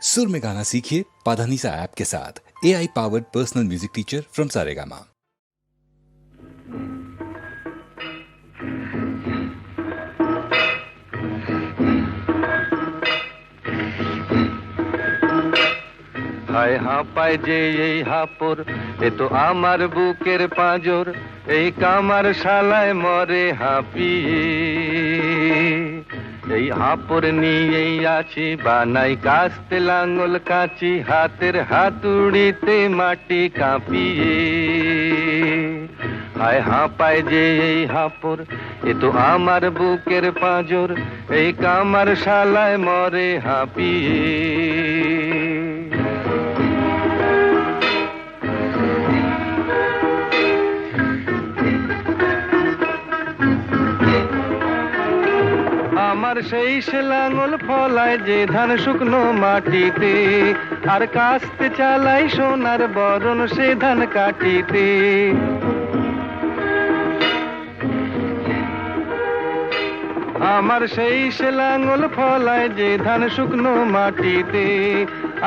सुर में गाना सीखिए पाधानीसा ऐप के साथ। AI powered personal music teacher from Saregama. হায় হাঁপায় যে এই হাপর, এ তো আমার বুকের পাঁজর, এই কামার শালায় মরে হাঁপিয়ে। এই হাপর নিয়েই আছি বানাই কাস্তে লাঙল কাঁচি, হাতের হাতুড়িতে মাটি কাঁপিয়ে। হায় হাঁপায় যে এই হাপর, এ তো আমার বুকের পাঁজর, এই কামার শালায় মরে হাঁপিয়ে। আমার সেই সে লাঙল ফলায় যে ধান শুকনো মাটিতে, আর কাস্তে চালাই সোনার বরণ সে ধান কাটিতে। আমার সেই সে লাঙল ফলায় যে ধান শুকনো মাটিতে,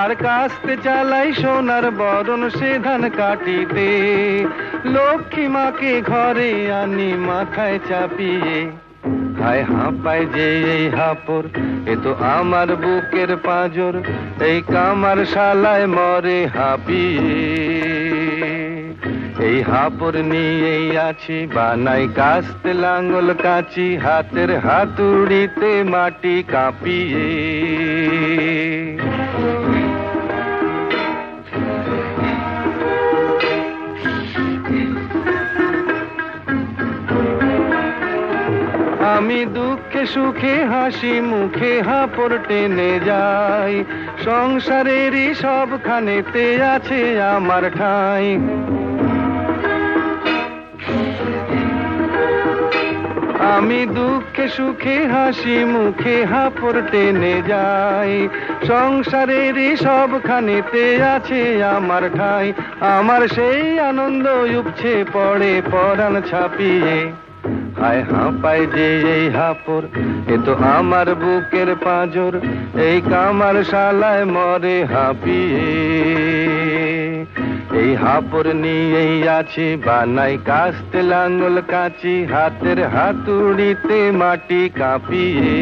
আর কাস্তে চালাই সোনার বরণ সে ধান কাটিতে। লক্ষ্মী মাকে ঘরে আনি মাথায় চাপিয়ে। হায় হাঁপায় যে এই হাপর, এ তো আমার বুকের পাঁজর, এই কামার শালায় মরে হাঁপিয়ে। এই হাপর নিয়েই আছি বানাই কাস্তে লাঙল কাঁচি, হাতের হাতুড়িতে মাটি কাঁপিয়ে। আমি দুঃখে সুখে হাসি মুখে হাপর টেনে যাই, সংসারেরই সবখানেতে আছে আমার ঠাঁই। আমি দুঃখে সুখে হাসি মুখে হাপর টেনে যাই, সংসারেরই সবখানেতে আছে আমার ঠাঁই। আমার সেই আনন্দ উপছে পড়ে পরাণ ছাপিয়ে। হায় হাঁপায় যে এই হাপর, এ তো আমার বুকের পাঁজর, এই কামার শালায় মরে হাঁপিয়ে। এই হাপর নিয়েই আছি বানাই কাস্তে লাঙল কাঁচি, হাতের হাতুড়িতে মাটি কাঁপিয়ে।